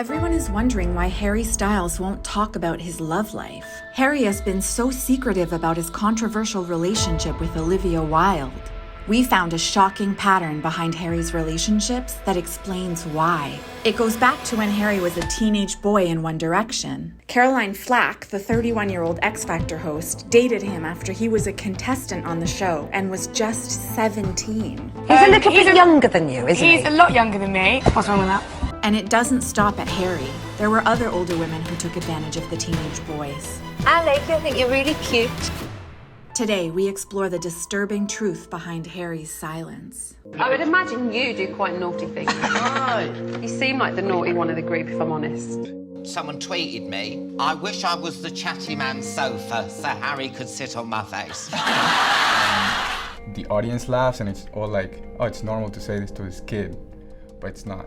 Everyone is wondering why Harry Styles won't talk about his love life. Harry has been so secretive about his controversial relationship with Olivia Wilde. We found a shocking pattern behind Harry's relationships that explains why. It goes back to when Harry was a teenage boy in One Direction. Caroline Flack, the 31-year-old X Factor host, dated him after he was a contestant on the show and was just 17. He's a little bit younger than you, isn't he? He's a lot younger than me. What's wrong with that? And it doesn't stop at Harry. There were other older women who took advantage of the teenage boys. Alec, I think you're really cute. Today, we explore the disturbing truth behind Harry's silence. I would imagine you do quite naughty things. You seem like the naughty one of the group, if I'm honest. Someone tweeted me, I wish I was the chatty man's sofa so Harry could sit on my face. The audience laughs and it's all like, oh, it's normal to say this to his kid, but it's not.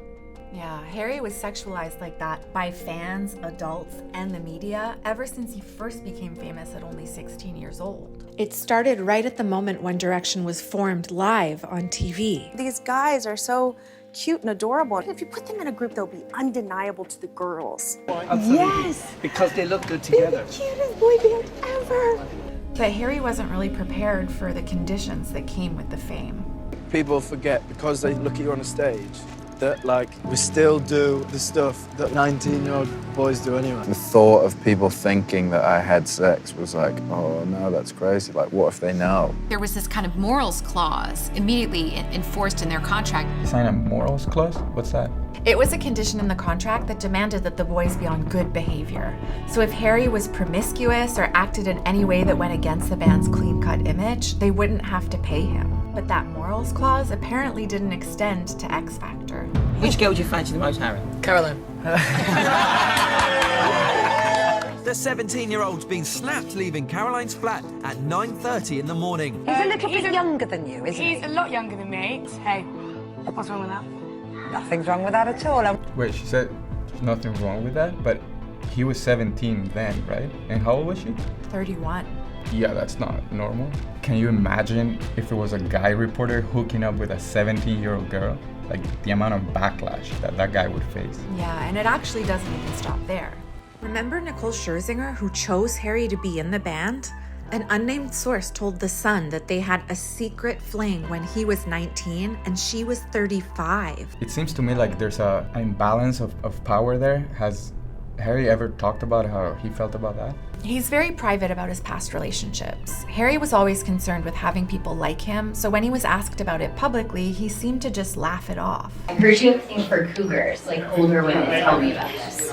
Yeah, Harry was sexualized like that by fans, adults, and the media ever since he first became famous at only 16 years old. It started right at the moment One Direction was formed live on TV. These guys are so cute and adorable. If you put them in a group, they'll be undeniable to the girls. Absolutely. Yes! Because they look good together. They're the cutest boy band ever. But Harry wasn't really prepared for the conditions that came with the fame. People forget because they look at you on a stage that, like, we still do the stuff that 19-year-old boys do anyway. The thought of people thinking that I had sex was like, oh no, that's crazy. Like, what if they know? There was this kind of morals clause immediately enforced in their contract. You sign a morals clause? What's that? It was a condition in the contract that demanded that the boys be on good behavior. So if Harry was promiscuous or acted in any way that went against the band's clean-cut image, they wouldn't have to pay him. But that morals clause apparently didn't extend to X Factor. Which girl do you fancy the most, Harry? Caroline. The 17-year-old's been snapped leaving Caroline's flat at 9:30 in the morning. He's a little bit younger than you, isn't he? He's a lot younger than me. Hey, what's wrong with that? Nothing's wrong with that at all. Wait, she said there's nothing wrong with that, but he was 17 then, right? And how old was she? 31. Yeah, that's not normal. Can you imagine if it was a guy reporter hooking up with a 17-year-old girl? Like, the amount of backlash that guy would face. Yeah, and it actually doesn't even stop there. Remember Nicole Scherzinger, who chose Harry to be in the band? An unnamed source told The Sun that they had a secret fling when he was 19 and she was 35. It seems to me like there's an imbalance of power there. Has Harry ever talked about how he felt about that? He's very private about his past relationships. Harry was always concerned with having people like him, so when he was asked about it publicly, he seemed to just laugh it off. I heard you have a thing for cougars, like older women. Tell me about this.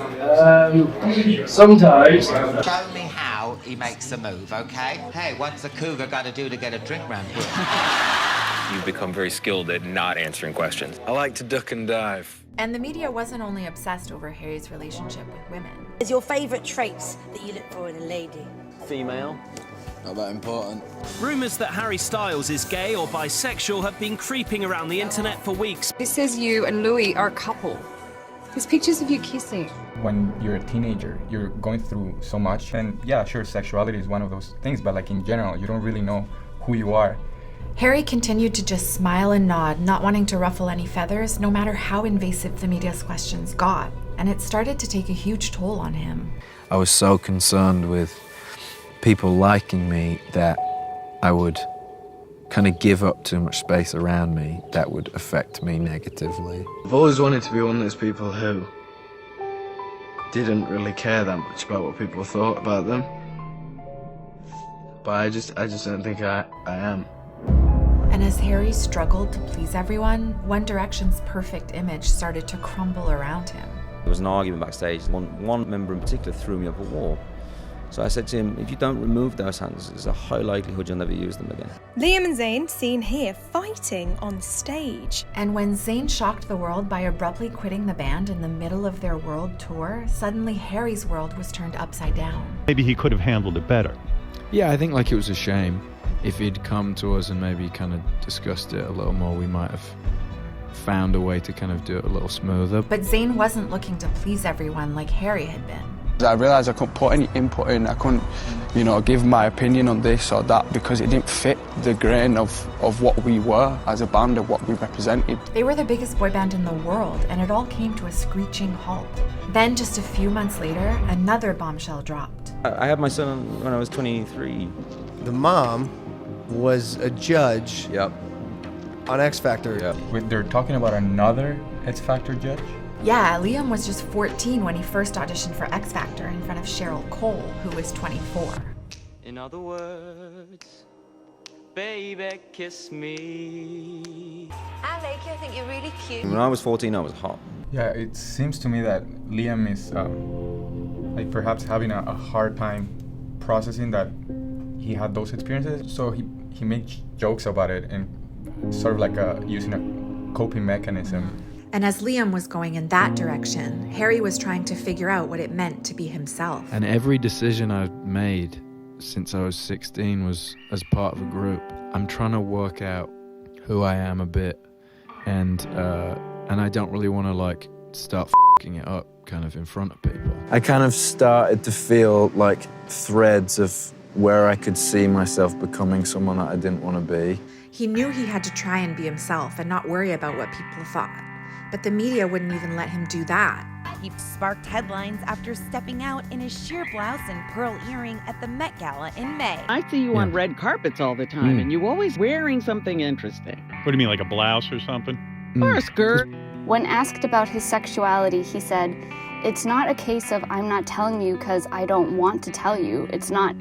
Sometimes. Show me how he makes a move, okay? Hey, what's a cougar got to do to get a drink round here? You've become very skilled at not answering questions. I like to duck and dive. And the media wasn't only obsessed over Harry's relationship with women. Is your favourite traits that you look for in a lady? Female. Not that important. Rumours that Harry Styles is gay or bisexual have been creeping around the internet for weeks. It says you and Louis are a couple. There's pictures of you kissing. When you're a teenager, you're going through so much. And yeah, sure, sexuality is one of those things, but like in general, you don't really know who you are. Harry continued to just smile and nod, not wanting to ruffle any feathers, no matter how invasive the media's questions got. And it started to take a huge toll on him. I was so concerned with people liking me that I would kind of give up too much space around me that would affect me negatively. I've always wanted to be one of those people who didn't really care that much about what people thought about them. But I just don't think I am. And as Harry struggled to please everyone, One Direction's perfect image started to crumble around him. There was an argument backstage. One member in particular threw me up a wall. So I said to him, if you don't remove those hands, there's a high likelihood you'll never use them again. Liam and Zayn seen here fighting on stage. And when Zayn shocked the world by abruptly quitting the band in the middle of their world tour, suddenly Harry's world was turned upside down. Maybe he could have handled it better. Yeah, I think like it was a shame. If he'd come to us and maybe kind of discussed it a little more, we might have found a way to kind of do it a little smoother. But Zayn wasn't looking to please everyone like Harry had been. I realised I couldn't put any input in. I couldn't, give my opinion on this or that because it didn't fit the grain of what we were as a band, of what we represented. They were the biggest boy band in the world, and it all came to a screeching halt. Then, just a few months later, another bombshell dropped. I had my son when I was 23. The mom was a judge Yep. on X Factor. Yep. Wait, they're talking about another X Factor judge? Yeah, Liam was just 14 when he first auditioned for X Factor in front of Cheryl Cole, who was 24. In other words, baby, kiss me. I like you. I think you're really cute. When I was 14, I was hot. Yeah, it seems to me that Liam is like perhaps having a hard time processing that he had those experiences. So he makes jokes about it and sort of like using a coping mechanism. And as Liam was going in that direction, Harry was trying to figure out what it meant to be himself. And every decision I've made since I was 16 was as part of a group. I'm trying to work out who I am a bit, and I don't really want to like start f***ing it up kind of in front of people. I kind of started to feel like threads of where I could see myself becoming someone that I didn't want to be. He knew he had to try and be himself and not worry about what people thought. But the media wouldn't even let him do that. He sparked headlines after stepping out in his sheer blouse and pearl earring at the Met Gala in May. I see you on red carpets all the time, and you're always wearing something interesting. What do you mean, like a blouse or something? Or a skirt. When asked about his sexuality, he said, "It's not a case of I'm not telling you because I don't want to tell you. It's not,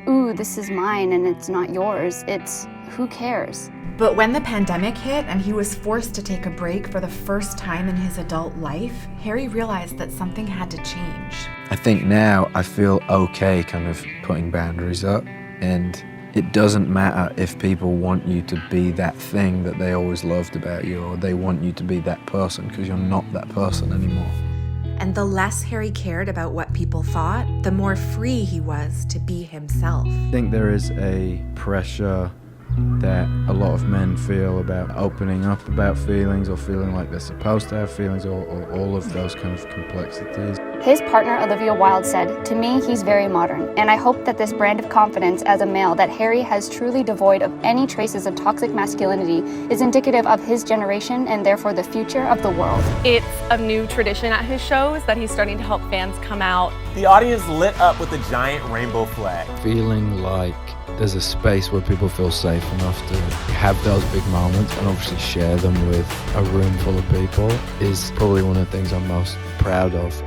ooh, this is mine and it's not yours. It's, who cares?" But when the pandemic hit and he was forced to take a break for the first time in his adult life, Harry realized that something had to change. I think now I feel okay kind of putting boundaries up, and it doesn't matter if people want you to be that thing that they always loved about you, or they want you to be that person, because you're not that person anymore. And the less Harry cared about what people thought, the more free he was to be himself. I think there is a pressure that a lot of men feel about opening up about feelings, or feeling like they're supposed to have feelings, or all of those kind of complexities. His partner, Olivia Wilde, said, "To me, he's very modern, and I hope that this brand of confidence as a male that Harry has truly devoid of any traces of toxic masculinity is indicative of his generation and therefore the future of the world." It's a new tradition at his shows that he's starting to help fans come out. The audience lit up with a giant rainbow flag. Feeling like there's a space where people feel safe enough to have those big moments and obviously share them with a room full of people is probably one of the things I'm most proud of.